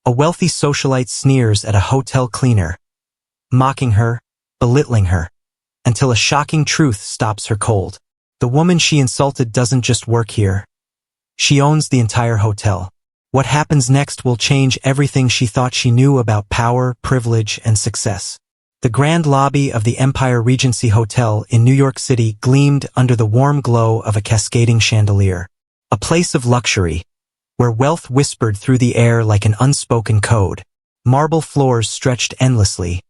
A wealthy socialite sneers at a hotel cleaner, mocking her, belittling her, until a shocking truth stops her cold. The woman she insulted doesn't just work here. She owns the entire hotel. What happens next will change everything she thought she knew about power, privilege, and success. The grand lobby of the Empire Regency Hotel in New York City gleamed under the warm glow of a cascading chandelier. A place of luxury, where wealth whispered through the air like an unspoken code. Marble floors stretched endlessly,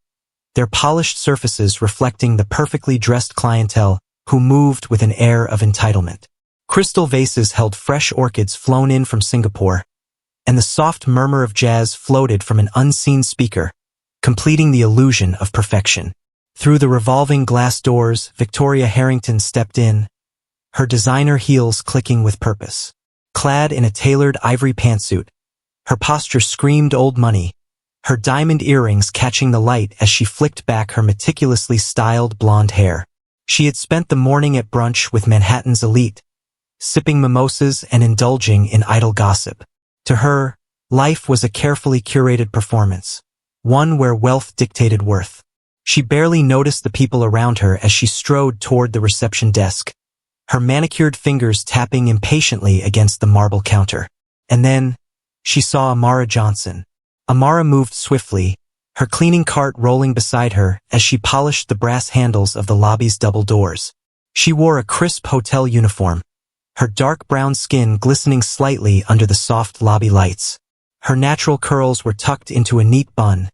their polished surfaces reflecting the perfectly dressed clientele who moved with an air of entitlement. Crystal vases held fresh orchids flown in from Singapore, and the soft murmur of jazz floated from an unseen speaker, completing the illusion of perfection. Through the revolving glass doors, Victoria Harrington stepped in, her designer heels clicking with purpose. Clad in a tailored ivory pantsuit, her posture screamed old money, her diamond earrings catching the light as she flicked back her meticulously styled blonde hair. She had spent the morning at brunch with Manhattan's elite, sipping mimosas and indulging in idle gossip. To her, life was a carefully curated performance, one where wealth dictated worth. She barely noticed the people around her as she strode toward the reception desk, her manicured fingers tapping impatiently against the marble counter. And then, she saw Amara Johnson. Amara moved swiftly, her cleaning cart rolling beside her as she polished the brass handles of the lobby's double doors. She wore a crisp hotel uniform, her dark brown skin glistening slightly under the soft lobby lights. Her natural curls were tucked into a neat bun,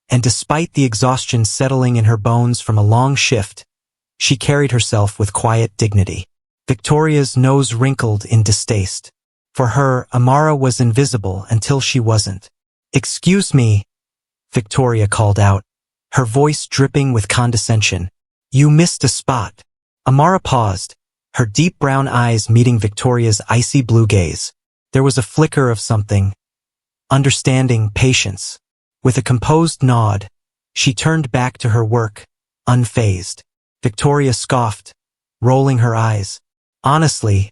and despite the exhaustion settling in her bones from a long shift, she carried herself with quiet dignity. Victoria's nose wrinkled in distaste. For her, Amara was invisible until she wasn't. "Excuse me," Victoria called out, her voice dripping with condescension. "You missed a spot." Amara paused, her deep brown eyes meeting Victoria's icy blue gaze. There was a flicker of something, understanding, patience. With a composed nod, she turned back to her work, unfazed. Victoria scoffed, rolling her eyes. Honestly,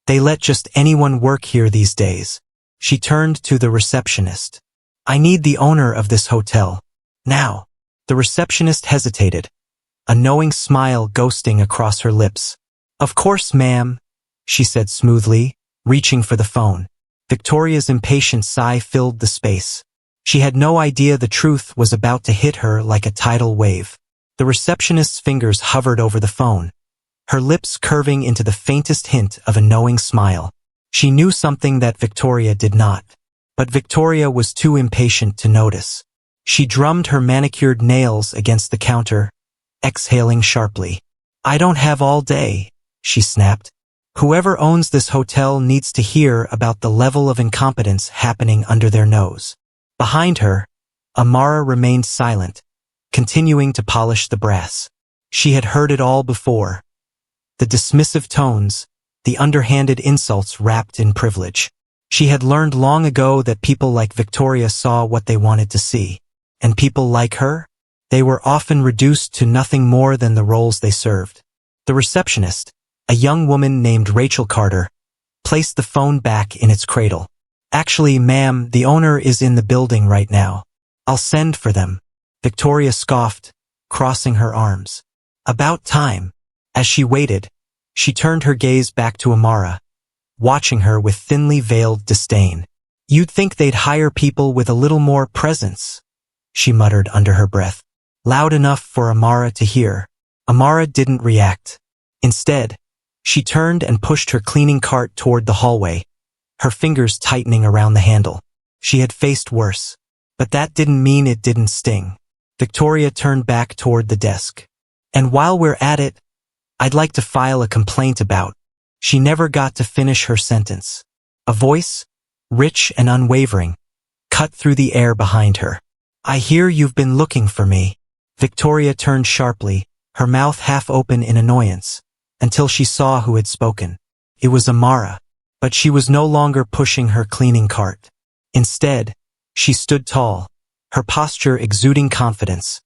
they let just anyone work here these days. She turned to the receptionist. "I need the owner of this hotel. Now." The receptionist hesitated, a knowing smile ghosting across her lips. "Of course, ma'am," she said smoothly, reaching for the phone. Victoria's impatient sigh filled the space. She had no idea the truth was about to hit her like a tidal wave. The receptionist's fingers hovered over the phone, her lips curving into the faintest hint of a knowing smile. She knew something that Victoria did not, but Victoria was too impatient to notice. She drummed her manicured nails against the counter, exhaling sharply. "I don't have all day," she snapped. "Whoever owns this hotel needs to hear about the level of incompetence happening under their nose." Behind her, Amara remained silent, continuing to polish the brass. She had heard it all before. The dismissive tones, the underhanded insults wrapped in privilege. She had learned long ago that people like Victoria saw what they wanted to see. And people like her? They were often reduced to nothing more than the roles they served. The receptionist, a young woman named Rachel Carter, placed the phone back in its cradle. "Actually, ma'am, the owner is in the building right now. I'll send for them." Victoria scoffed, crossing her arms. About time. As she waited, she turned her gaze back to Amara, watching her with thinly veiled disdain. "You'd think they'd hire people with a little more presence," she muttered under her breath, loud enough for Amara to hear. Amara didn't react. Instead, she turned and pushed her cleaning cart toward the hallway, her fingers tightening around the handle. She had faced worse, but that didn't mean it didn't sting. Victoria turned back toward the desk. "And while we're at it, I'd like to file a complaint about." She never got to finish her sentence. A voice, rich and unwavering, cut through the air behind her. "I hear you've been looking for me." Victoria turned sharply, her mouth half open in annoyance, until she saw who had spoken. It was Amara, but she was no longer pushing her cleaning cart. Instead, she stood tall, her posture exuding confidence,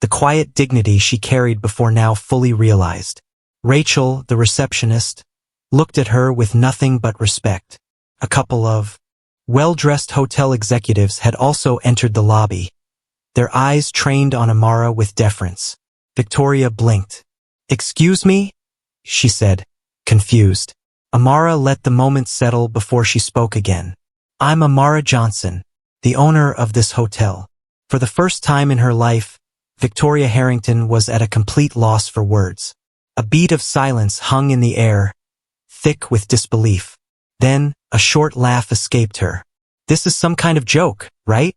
the quiet dignity she carried before now fully realized. Rachel, the receptionist, looked at her with nothing but respect. A couple of Well-dressed hotel executives had also entered the lobby, their eyes trained on Amara with deference. Victoria blinked. "Excuse me?" she said, confused. Amara let the moment settle before she spoke again. "I'm Amara Johnson, the owner of this hotel." For the first time in her life, Victoria Harrington was at a complete loss for words. A beat of silence hung in the air, thick with disbelief. Then, a short laugh escaped her. "This is some kind of joke, right?"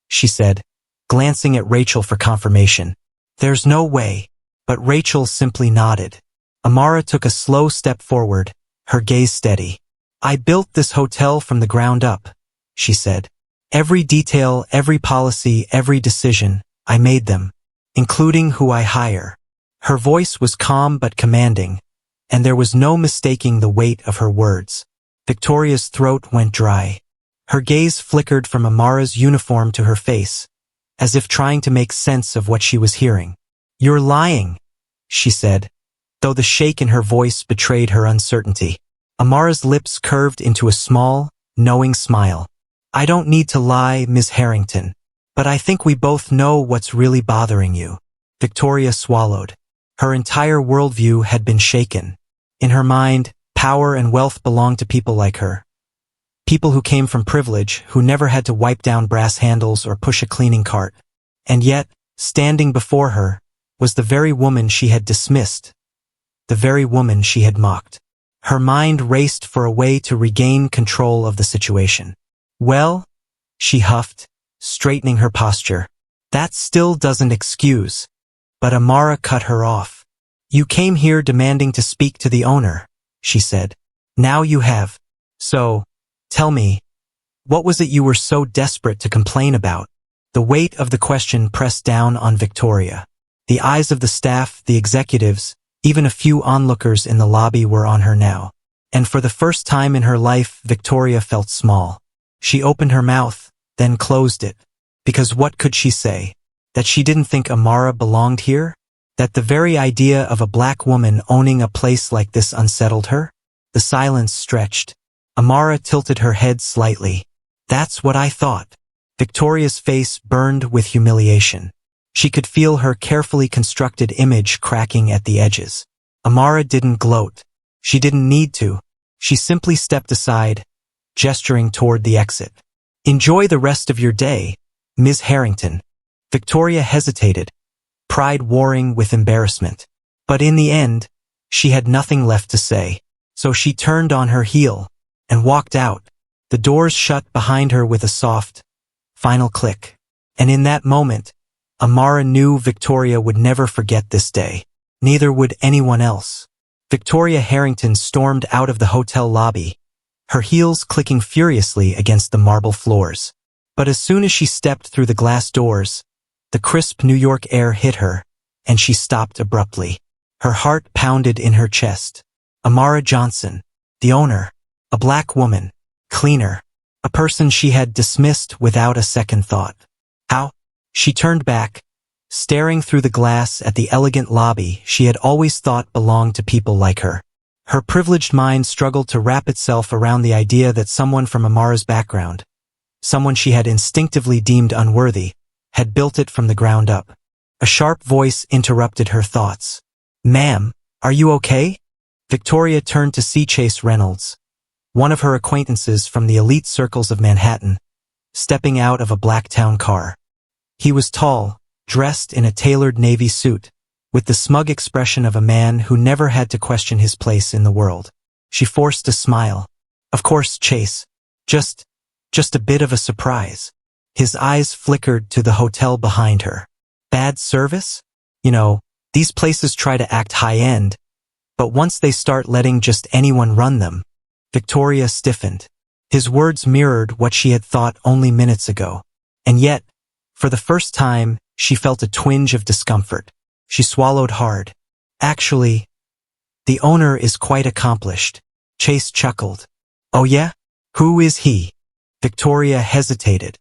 she said, glancing at Rachel for confirmation. "There's no way." But Rachel simply nodded. Amara took a slow step forward, her gaze steady. "I built this hotel from the ground up," she said. "Every detail, every policy, every decision, I made them, including who I hire." Her voice was calm but commanding, and there was no mistaking the weight of her words. Victoria's throat went dry. Her gaze flickered from Amara's uniform to her face, as if trying to make sense of what she was hearing. "You're lying," she said, though the shake in her voice betrayed her uncertainty. Amara's lips curved into a small, knowing smile. "I don't need to lie, Ms. Harrington, but I think we both know what's really bothering you." Victoria swallowed. Her entire worldview had been shaken. In her mind, power and wealth belonged to people like her. People who came from privilege, who never had to wipe down brass handles or push a cleaning cart. And yet, standing before her, was the very woman she had dismissed, the very woman she had mocked. Her mind raced for a way to regain control of the situation. "Well," she huffed, straightening her posture, "that still doesn't excuse." But Amara cut her off. "You came here demanding to speak to the owner," she said. "Now you have. So, tell me, what was it you were so desperate to complain about?" The weight of the question pressed down on Victoria. The eyes of the staff, the executives, even a few onlookers in the lobby were on her now. And for the first time in her life, Victoria felt small. She opened her mouth, then closed it. Because what could she say? That she didn't think Amara belonged here? That the very idea of a black woman owning a place like this unsettled her? The silence stretched. Amara tilted her head slightly. "That's what I thought." Victoria's face burned with humiliation. She could feel her carefully constructed image cracking at the edges. Amara didn't gloat. She didn't need to. She simply stepped aside, gesturing toward the exit. "Enjoy the rest of your day, Ms. Harrington." Victoria hesitated, pride warring with embarrassment. But in the end, she had nothing left to say. So she turned on her heel and walked out. The doors shut behind her with a soft, final click. And in that moment, Amara knew Victoria would never forget this day. Neither would anyone else. Victoria Harrington stormed out of the hotel lobby, her heels clicking furiously against the marble floors. But as soon as she stepped through the glass doors, the crisp New York air hit her, and she stopped abruptly. Her heart pounded in her chest. Amara Johnson, the owner, a black woman, cleaner, a person she had dismissed without a second thought. How? She turned back, staring through the glass at the elegant lobby she had always thought belonged to people like her. Her privileged mind struggled to wrap itself around the idea that someone from Amara's background, someone she had instinctively deemed unworthy, had built it from the ground up. A sharp voice interrupted her thoughts. "Ma'am, are you okay?" Victoria turned to see Chase Reynolds, one of her acquaintances from the elite circles of Manhattan, stepping out of a black town car. He was tall, dressed in a tailored navy suit, with the smug expression of a man who never had to question his place in the world. She forced a smile. "Of course, Chase. Just a bit of a surprise." His eyes flickered to the hotel behind her. "Bad service? You know, these places try to act high-end, but once they start letting just anyone run them." Victoria stiffened. His words mirrored what she had thought only minutes ago. And yet, for the first time, she felt a twinge of discomfort. She swallowed hard. "Actually, the owner is quite accomplished." Chase chuckled. "Oh yeah? Who is he?" Victoria hesitated.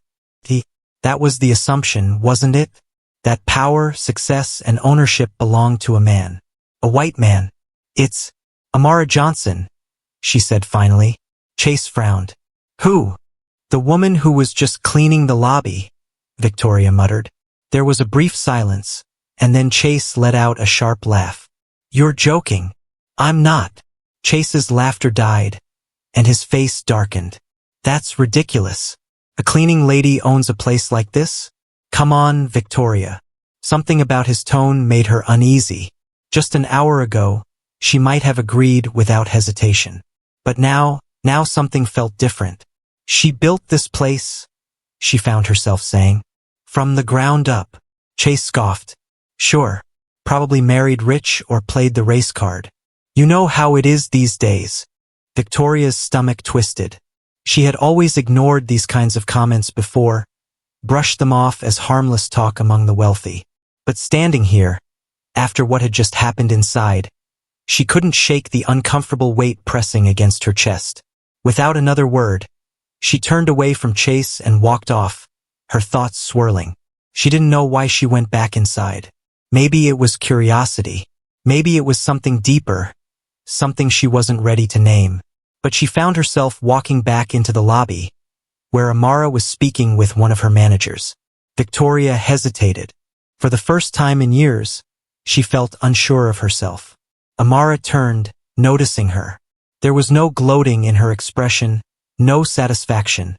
That was the assumption, wasn't it? That power, success, and ownership belonged to a man. A white man. "It's Amara Johnson," she said finally. Chase frowned. "Who?" The woman who was just cleaning the lobby, Victoria muttered. There was a brief silence, and then Chase let out a sharp laugh. You're joking. I'm not. Chase's laughter died, and his face darkened. That's ridiculous. A cleaning lady owns a place like this? Come on, Victoria. Something about his tone made her uneasy. Just an hour ago, she might have agreed without hesitation. But now something felt different. She built this place, she found herself saying. From the ground up. Chase scoffed. Sure, probably married rich or played the race card. You know how it is these days. Victoria's stomach twisted. She had always ignored these kinds of comments before, brushed them off as harmless talk among the wealthy. But standing here, after what had just happened inside, she couldn't shake the uncomfortable weight pressing against her chest. Without another word, she turned away from Chase and walked off, her thoughts swirling. She didn't know why she went back inside. Maybe it was curiosity. Maybe it was something deeper, something she wasn't ready to name. But she found herself walking back into the lobby, where Amara was speaking with one of her managers. Victoria hesitated. For the first time in years, she felt unsure of herself. Amara turned, noticing her. There was no gloating in her expression, no satisfaction,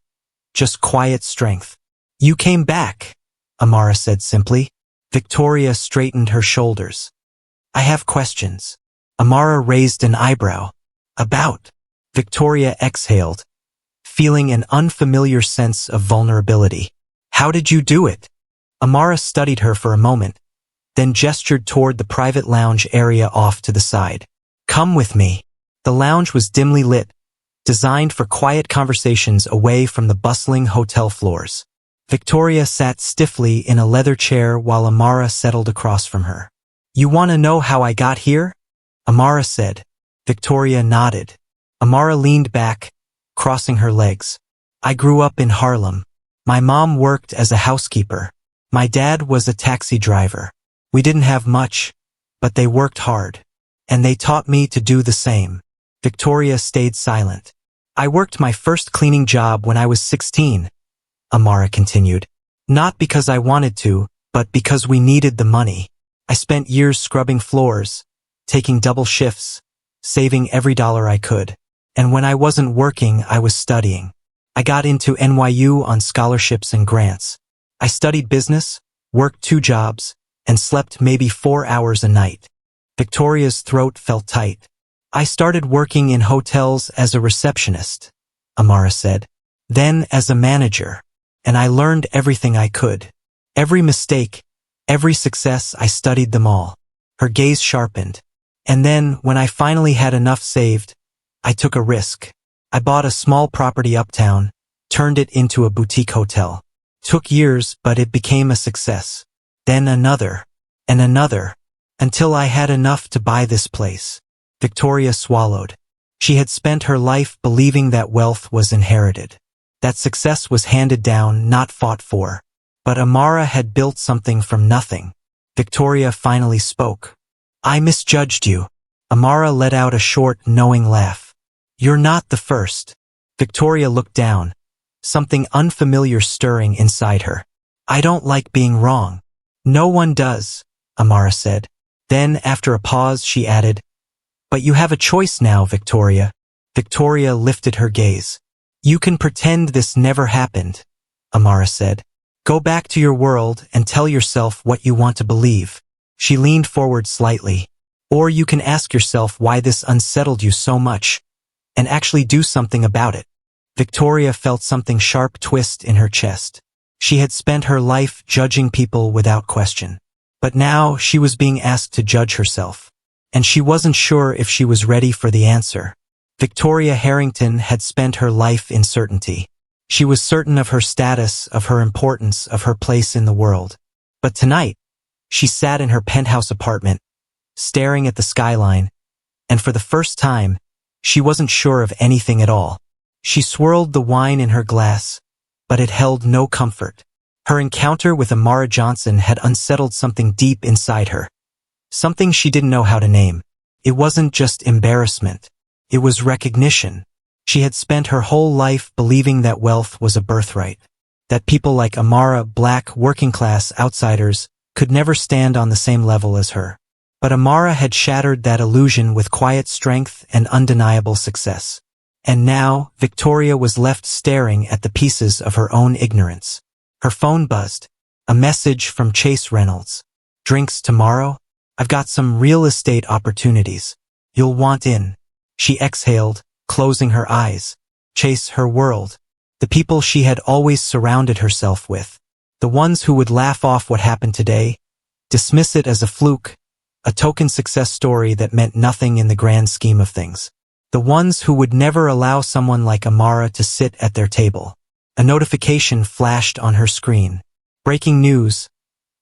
just quiet strength. You came back, Amara said simply. Victoria straightened her shoulders. I have questions. Amara raised an eyebrow. About? Victoria exhaled, feeling an unfamiliar sense of vulnerability. How did you do it? Amara studied her for a moment, then gestured toward the private lounge area off to the side. Come with me. The lounge was dimly lit, designed for quiet conversations away from the bustling hotel floors. Victoria sat stiffly in a leather chair while Amara settled across from her. You want to know how I got here? Amara said. Victoria nodded. Amara leaned back, crossing her legs. I grew up in Harlem. My mom worked as a housekeeper. My dad was a taxi driver. We didn't have much, but they worked hard. And they taught me to do the same. Victoria stayed silent. I worked my first cleaning job when I was 16, Amara continued. Not because I wanted to, but because we needed the money. I spent years scrubbing floors, taking double shifts, saving every dollar I could. And when I wasn't working, I was studying. I got into NYU on scholarships and grants. I studied business, worked 2 jobs, and slept maybe 4 hours a night. Victoria's throat felt tight. I started working in hotels as a receptionist, Amara said. Then as a manager. And I learned everything I could. Every mistake, every success, I studied them all. Her gaze sharpened. And then, when I finally had enough saved, I took a risk. I bought a small property uptown, turned it into a boutique hotel. Took years, but it became a success. Then another, and another, until I had enough to buy this place. Victoria swallowed. She had spent her life believing that wealth was inherited, that success was handed down, not fought for. But Amara had built something from nothing. Victoria finally spoke. I misjudged you. Amara let out a short, knowing laugh. You're not the first. Victoria looked down, something unfamiliar stirring inside her. I don't like being wrong. No one does, Amara said. Then, after a pause, she added, But you have a choice now, Victoria. Victoria lifted her gaze. You can pretend this never happened, Amara said. Go back to your world and tell yourself what you want to believe. She leaned forward slightly. Or you can ask yourself why this unsettled you so much, and actually do something about it. Victoria felt something sharp twist in her chest. She had spent her life judging people without question. But now she was being asked to judge herself. And she wasn't sure if she was ready for the answer. Victoria Harrington had spent her life in certainty. She was certain of her status, of her importance, of her place in the world. But tonight, she sat in her penthouse apartment, staring at the skyline, and for the first time, she wasn't sure of anything at all. She swirled the wine in her glass, but it held no comfort. Her encounter with Amara Johnson had unsettled something deep inside her. Something she didn't know how to name. It wasn't just embarrassment. It was recognition. She had spent her whole life believing that wealth was a birthright, that people like Amara, black, working-class outsiders, could never stand on the same level as her. But Amara had shattered that illusion with quiet strength and undeniable success. And now, Victoria was left staring at the pieces of her own ignorance. Her phone buzzed. A message from Chase Reynolds. "Drinks tomorrow? I've got some real estate opportunities. You'll want in." She exhaled, closing her eyes. Chase, her world. The people she had always surrounded herself with. The ones who would laugh off what happened today, dismiss it as a fluke, a token success story that meant nothing in the grand scheme of things. The ones who would never allow someone like Amara to sit at their table. A notification flashed on her screen. Breaking news.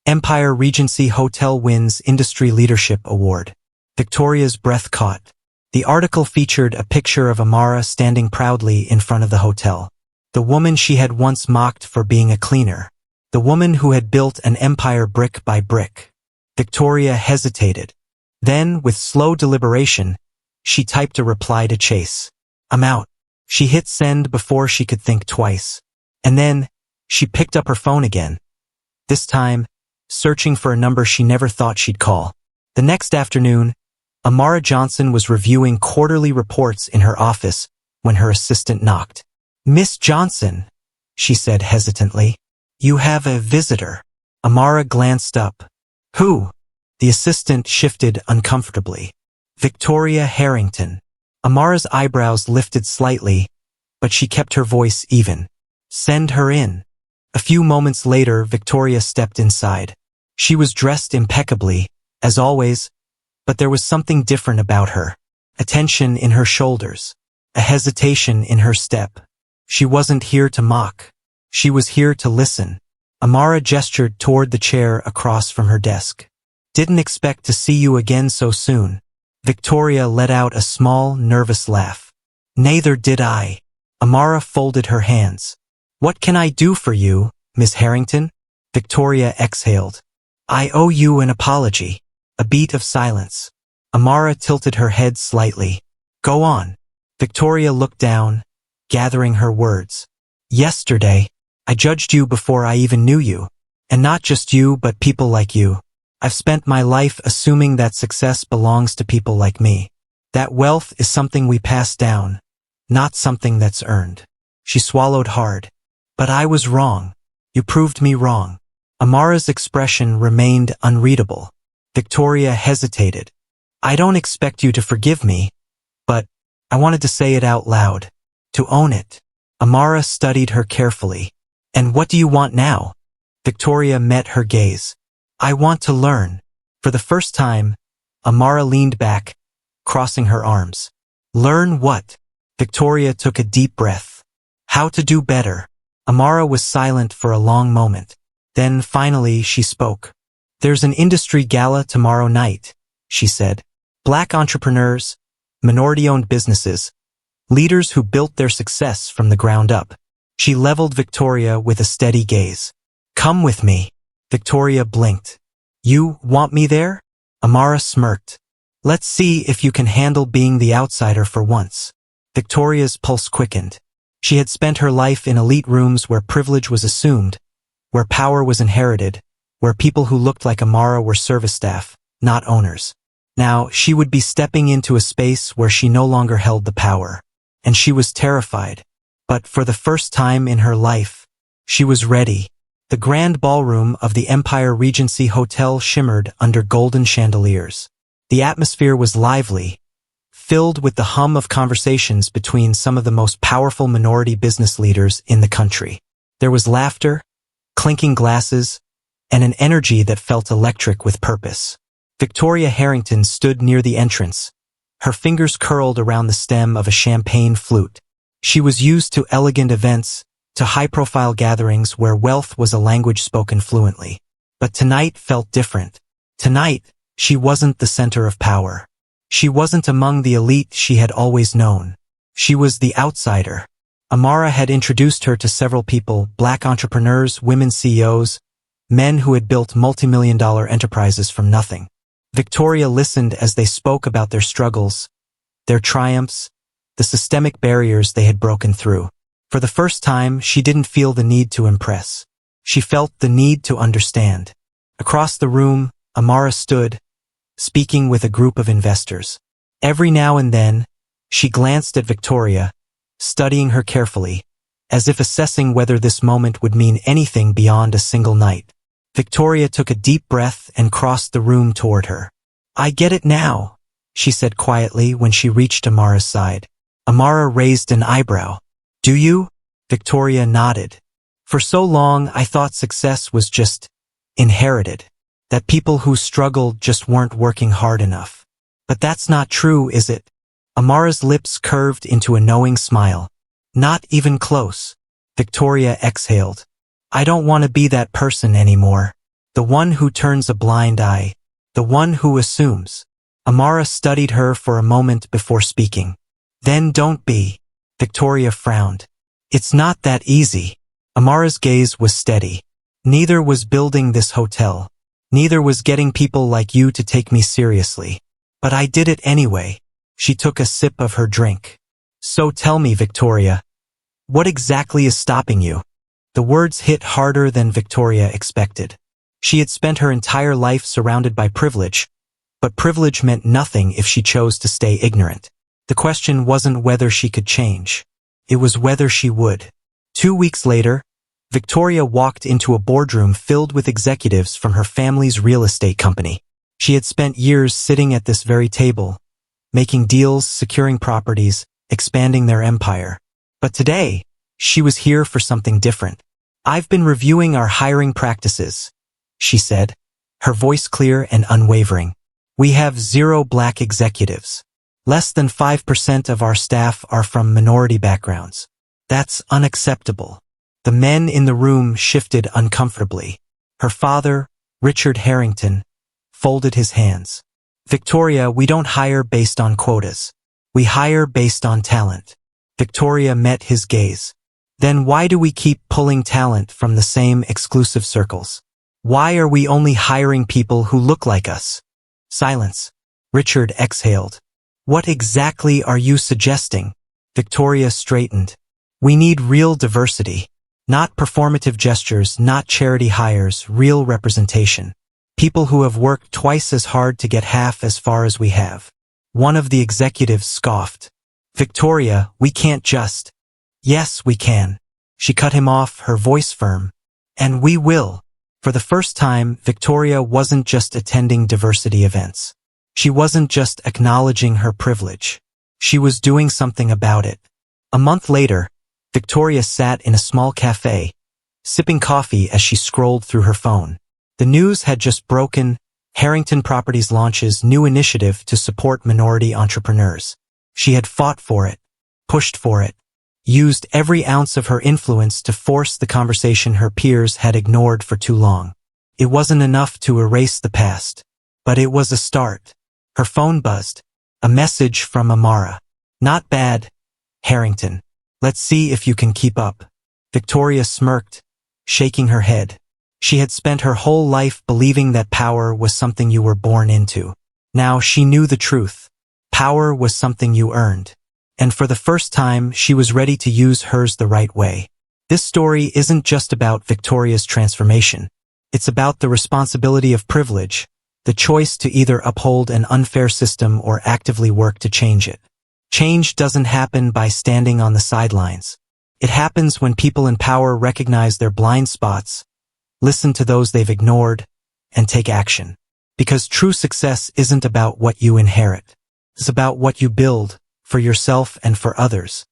Empire Regency Hotel wins Industry Leadership Award. Victoria's breath caught. The article featured a picture of Amara standing proudly in front of the hotel. The woman she had once mocked for being a cleaner. The woman who had built an empire brick by brick. Victoria hesitated. Then, with slow deliberation, she typed a reply to Chase. "I'm out." She hit send before she could think twice. And then, she picked up her phone again. This time, searching for a number she never thought she'd call. The next afternoon, Amara Johnson was reviewing quarterly reports in her office when her assistant knocked. "Miss Johnson," she said hesitantly, "you have a visitor." Amara glanced up. "Who?" The assistant shifted uncomfortably. "Victoria Harrington." Amara's eyebrows lifted slightly, but she kept her voice even. "Send her in." A few moments later, Victoria stepped inside. She was dressed impeccably, as always, but there was something different about her. A tension in her shoulders. A hesitation in her step. She wasn't here to mock. She was here to listen. Amara gestured toward the chair across from her desk. "Didn't expect to see you again so soon." Victoria let out a small, nervous laugh. "Neither did I." Amara folded her hands. "What can I do for you, Miss Harrington?" Victoria exhaled. "I owe you an apology." A beat of silence. Amara tilted her head slightly. "Go on." Victoria looked down, gathering her words. "Yesterday, I judged you before I even knew you. And not just you, but people like you. I've spent my life assuming that success belongs to people like me. That wealth is something we pass down, not something that's earned." She swallowed hard. "But I was wrong. You proved me wrong." Amara's expression remained unreadable. Victoria hesitated. "I don't expect you to forgive me, but I wanted to say it out loud. To own it." Amara studied her carefully. "And what do you want now?" Victoria met her gaze. "I want to learn." For the first time, Amara leaned back, crossing her arms. "Learn what?" Victoria took a deep breath. "How to do better." Amara was silent for a long moment. Then finally she spoke. "There's an industry gala tomorrow night," she said. "Black entrepreneurs, minority-owned businesses, leaders who built their success from the ground up." She leveled Victoria with a steady gaze. "Come with me." Victoria blinked. "You want me there?" Amara smirked. "Let's see if you can handle being the outsider for once." Victoria's pulse quickened. She had spent her life in elite rooms where privilege was assumed, where power was inherited, where people who looked like Amara were service staff, not owners. Now, she would be stepping into a space where she no longer held the power. And she was terrified. But for the first time in her life, she was ready. The grand ballroom of the Empire Regency Hotel shimmered under golden chandeliers. The atmosphere was lively, filled with the hum of conversations between some of the most powerful minority business leaders in the country. There was laughter, clinking glasses, and an energy that felt electric with purpose. Victoria Harrington stood near the entrance, her fingers curled around the stem of a champagne flute. She was used to elegant events, to high-profile gatherings where wealth was a language spoken fluently. But tonight felt different. Tonight, she wasn't the center of power. She wasn't among the elite she had always known. She was the outsider. Amara had introduced her to several people, black entrepreneurs, women CEOs, men who had built multi-million-dollar enterprises from nothing. Victoria listened as they spoke about their struggles, their triumphs, the systemic barriers they had broken through. For the first time, she didn't feel the need to impress. She felt the need to understand. Across the room, Amara stood, speaking with a group of investors. Every now and then, she glanced at Victoria, studying her carefully, as if assessing whether this moment would mean anything beyond a single night. Victoria took a deep breath and crossed the room toward her. "I get it now," she said quietly when she reached Amara's side. Amara raised an eyebrow. "Do you?" Victoria nodded. "For so long, I thought success was just inherited, that people who struggled just weren't working hard enough. But that's not true, is it?" Amara's lips curved into a knowing smile. "Not even close." Victoria exhaled. "I don't want to be that person anymore. The one who turns a blind eye. The one who assumes." Amara studied her for a moment before speaking. "Then don't be." Victoria frowned. "It's not that easy." Amara's gaze was steady. "Neither was building this hotel. Neither was getting people like you to take me seriously. But I did it anyway." She took a sip of her drink. "So tell me, Victoria, what exactly is stopping you?" The words hit harder than Victoria expected. She had spent her entire life surrounded by privilege, but privilege meant nothing if she chose to stay ignorant. The question wasn't whether she could change. It was whether she would. 2 weeks later, Victoria walked into a boardroom filled with executives from her family's real estate company. She had spent years sitting at this very table, making deals, securing properties, expanding their empire. But today, she was here for something different. "I've been reviewing our hiring practices," she said, her voice clear and unwavering. "We have 0 black executives. Less than 5% of our staff are from minority backgrounds. That's unacceptable." The men in the room shifted uncomfortably. Her father, Richard Harrington, folded his hands. "Victoria, we don't hire based on quotas. We hire based on talent." Victoria met his gaze. "Then why do we keep pulling talent from the same exclusive circles? Why are we only hiring people who look like us?" Silence. Richard exhaled. "What exactly are you suggesting?" Victoria straightened. "We need real diversity. Not performative gestures, not charity hires, real representation. People who have worked twice as hard to get half as far as we have." One of the executives scoffed. "Victoria, we can't just—" "Yes, we can." She cut him off, her voice firm. "And we will." For the first time, Victoria wasn't just attending diversity events. She wasn't just acknowledging her privilege. She was doing something about it. A month later, Victoria sat in a small cafe, sipping coffee as she scrolled through her phone. The news had just broken. Harrington Properties launches new initiative to support minority entrepreneurs. She had fought for it, pushed for it, used every ounce of her influence to force the conversation her peers had ignored for too long. It wasn't enough to erase the past, but it was a start. Her phone buzzed. A message from Amara. "Not bad, Harrington. Let's see if you can keep up." Victoria smirked, shaking her head. She had spent her whole life believing that power was something you were born into. Now she knew the truth. Power was something you earned. And for the first time, she was ready to use hers the right way. This story isn't just about Victoria's transformation. It's about the responsibility of privilege, the choice to either uphold an unfair system or actively work to change it. Change doesn't happen by standing on the sidelines. It happens when people in power recognize their blind spots, listen to those they've ignored, and take action. Because true success isn't about what you inherit. It's about what you build, for yourself and for others.